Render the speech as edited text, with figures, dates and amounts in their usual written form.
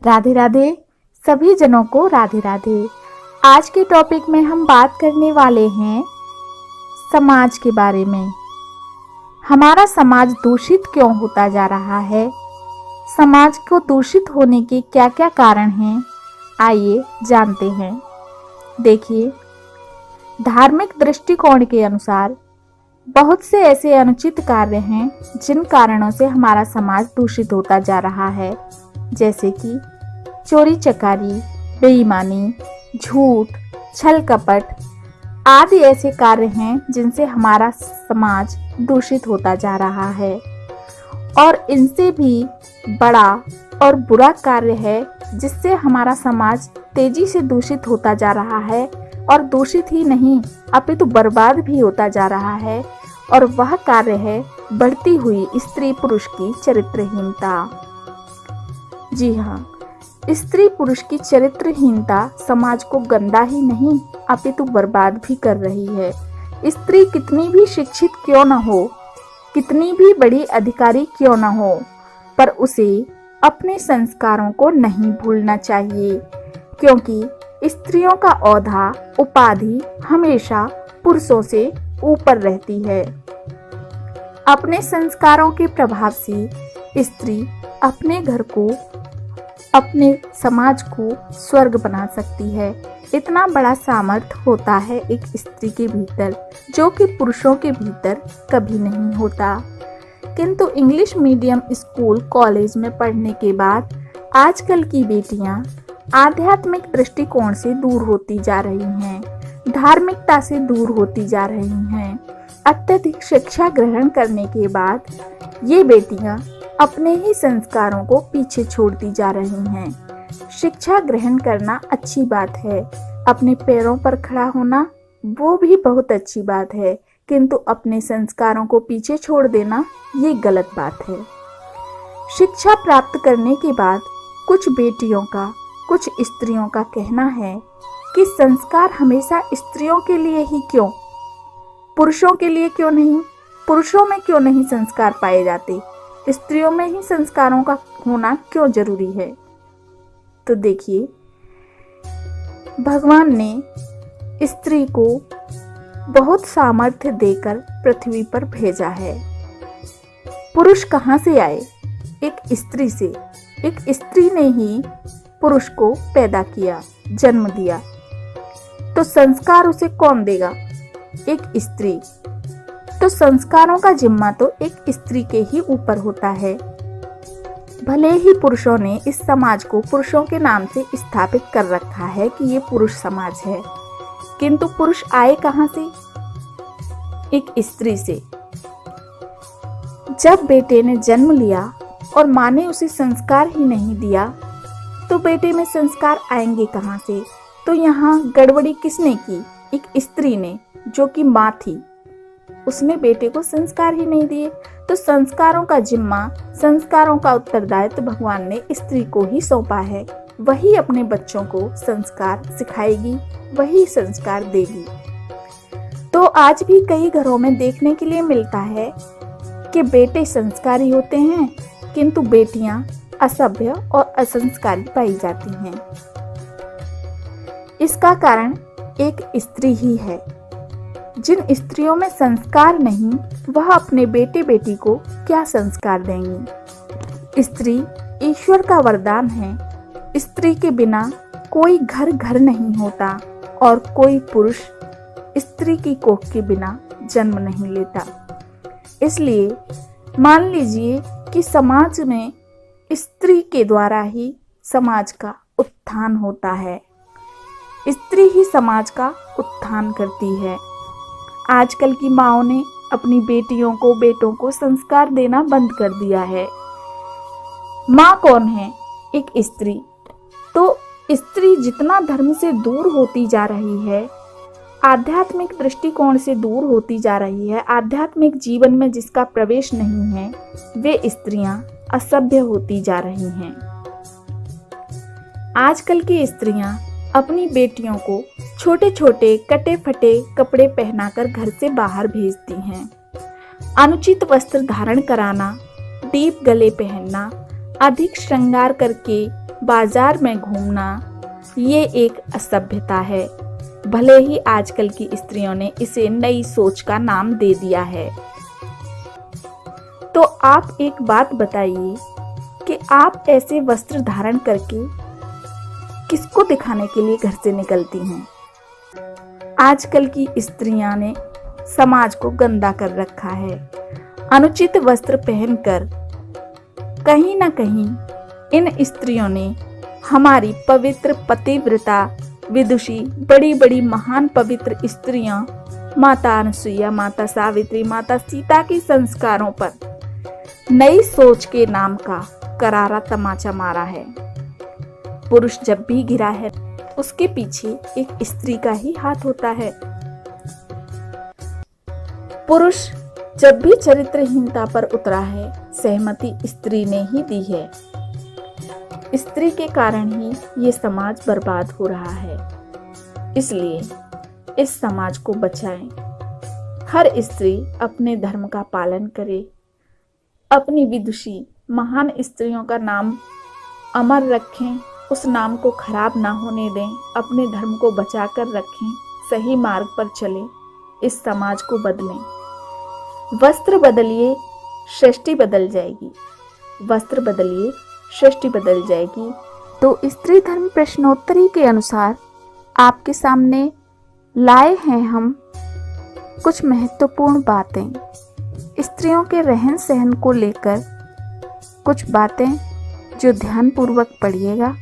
राधे राधे। सभी जनों को राधे राधे। आज के टॉपिक में हम बात करने वाले हैं समाज के बारे में। हमारा समाज दूषित क्यों होता जा रहा है? समाज को दूषित होने के क्या क्या कारण हैं? आइए जानते हैं। देखिए, धार्मिक दृष्टिकोण के अनुसार बहुत से ऐसे अनुचित कार्य हैं जिन कारणों से हमारा समाज दूषित होता जा रहा है, जैसे कि चोरी चकारी, बेईमानी, झूठ, छल कपट आदि ऐसे कार्य हैं जिनसे हमारा समाज दूषित होता जा रहा है। और इनसे भी बड़ा और बुरा कार्य है जिससे हमारा समाज तेजी से दूषित होता जा रहा है, और दूषित ही नहीं अपितु बर्बाद भी होता जा रहा है। और वह कार्य है बढ़ती हुई स्त्री पुरुष की चरित्रहीनता। जी हाँ, स्त्री पुरुष की चरित्रहीनता समाज को गंदा ही नहीं अपितु बर्बाद भी कर रही है। स्त्री कितनी भी शिक्षित क्यों न हो, कितनी भी बड़ी अधिकारी क्यों न हो, पर उसे अपने संस्कारों को नहीं भूलना चाहिए, क्योंकि स्त्रियों का औधा उपाधि हमेशा पुरुषों से ऊपर रहती है। अपने संस्कारों के प्रभाव से स्त्री अपने घर को, अपने समाज को स्वर्ग बना सकती है। इतना बड़ा सामर्थ्य होता है एक स्त्री के भीतर, जो कि पुरुषों के भीतर कभी नहीं होता। किंतु इंग्लिश मीडियम स्कूल कॉलेज में पढ़ने के बाद आजकल की बेटियां आध्यात्मिक दृष्टिकोण से दूर होती जा रही हैं, धार्मिकता से दूर होती जा रही हैं। अत्यधिक शिक्षा ग्रहण करने के बाद ये बेटियां अपने ही संस्कारों को पीछे छोड़ती जा रही हैं। शिक्षा ग्रहण करना अच्छी बात है, अपने पैरों पर खड़ा होना वो भी बहुत अच्छी बात है, किंतु अपने संस्कारों को पीछे छोड़ देना ये गलत बात है। शिक्षा प्राप्त करने के बाद कुछ बेटियों का, कुछ स्त्रियों का कहना है कि संस्कार हमेशा स्त्रियों के लिए ही क्यों, पुरुषों के लिए क्यों नहीं? पुरुषों में क्यों नहीं संस्कार पाए जाते? स्त्रियों में ही संस्कारों का होना क्यों जरूरी है? तो देखिए, भगवान ने स्त्री को बहुत सामर्थ्य देकर पृथ्वी पर भेजा है। पुरुष कहाँ से आए? एक स्त्री से। एक स्त्री ने ही पुरुष को पैदा किया, जन्म दिया, तो संस्कार उसे कौन देगा? एक स्त्री। तो संस्कारों का जिम्मा तो एक स्त्री के ही ऊपर होता है। भले ही पुरुषों ने इस समाज को पुरुषों के नाम से स्थापित कर रखा है कि ये पुरुष समाज है, किंतु पुरुष आए कहां से? एक स्त्री से। जब बेटे ने जन्म लिया और माँ ने उसे संस्कार ही नहीं दिया, तो बेटे में संस्कार आएंगे कहां से? तो यहाँ गड़बड़ी किसने की? एक स्त्री ने, जो कि माँ थी। उसने बेटे को संस्कार ही नहीं दिए। तो संस्कारों का जिम्मा, संस्कारों का उत्तरदायित्व भगवान ने स्त्री को ही सौंपा है। वही अपने बच्चों को संस्कार सिखाएगी, वही संस्कार देगी। तो आज भी कई घरों में देखने के लिए मिलता है कि बेटे संस्कारी होते हैं, किंतु बेटियां असभ्य और असंस्कारी पाई जाती हैं। इसका कारण एक स्त्री ही है। जिन स्त्रियों में संस्कार नहीं, वह अपने बेटे बेटी को क्या संस्कार देंगी? स्त्री ईश्वर का वरदान है। स्त्री के बिना कोई घर घर नहीं होता, और कोई पुरुष स्त्री की कोख के बिना जन्म नहीं लेता। इसलिए मान लीजिए कि समाज में स्त्री के द्वारा ही समाज का उत्थान होता है। स्त्री ही समाज का उत्थान करती है। आजकल की माँओं ने अपनी बेटियों को, बेटों को संस्कार देना बंद कर दिया है। माँ कौन है? एक स्त्री। तो स्त्री जितना धर्म से दूर होती जा रही है, आध्यात्मिक दृष्टिकोण से दूर होती जा रही है, आध्यात्मिक जीवन में जिसका प्रवेश नहीं है, वे स्त्रियां असभ्य होती जा रही हैं। आजकल की स्त्रियां अपनी बेटियों को छोटे छोटे कटे फटे कपड़े पहनाकर घर से बाहर भेजती हैं। अनुचित वस्त्र धारण कराना, डीप गले पहनना, अधिक श्रृंगार करके बाजार में घूमना ये एक असभ्यता है। भले ही आजकल की स्त्रियों ने इसे नई सोच का नाम दे दिया है। तो आप एक बात बताइए कि आप ऐसे वस्त्र धारण करके किसको दिखाने के लिए घर से निकलती हैं? आजकल की स्त्रियां ने समाज को गंदा कर रखा है। अनुचित वस्त्र पहनकर कहीं ना कहीं इन स्त्रियों ने हमारी पवित्र पतिव्रता विदुषी बड़ी बड़ी महान पवित्र स्त्रियां माता अनुसुईया, माता सावित्री, माता सीता के संस्कारों पर नई सोच के नाम का करारा तमाचा मारा है। पुरुष जब भी गिरा है उसके पीछे एक स्त्री का ही हाथ होता है। पुरुष जब भी चरित्रहीनता पर उतरा है सहमति स्त्री ने ही दी है। स्त्री के कारण ही ये समाज बर्बाद हो रहा है। इसलिए इस समाज को बचाएं। हर स्त्री अपने धर्म का पालन करे, अपनी विदुषी महान स्त्रियों का नाम अमर रखें, उस नाम को खराब ना होने दें, अपने धर्म को बचा कर रखें, सही मार्ग पर चलें, इस समाज को बदलें। वस्त्र बदलिए, सृष्टि बदल जाएगी। वस्त्र बदलिए, सृष्टि बदल जाएगी। तो स्त्री धर्म प्रश्नोत्तरी के अनुसार आपके सामने लाए हैं हम कुछ महत्वपूर्ण बातें। स्त्रियों के रहन सहन को लेकर कुछ बातें जो ध्यानपूर्वक पढ़िएगा।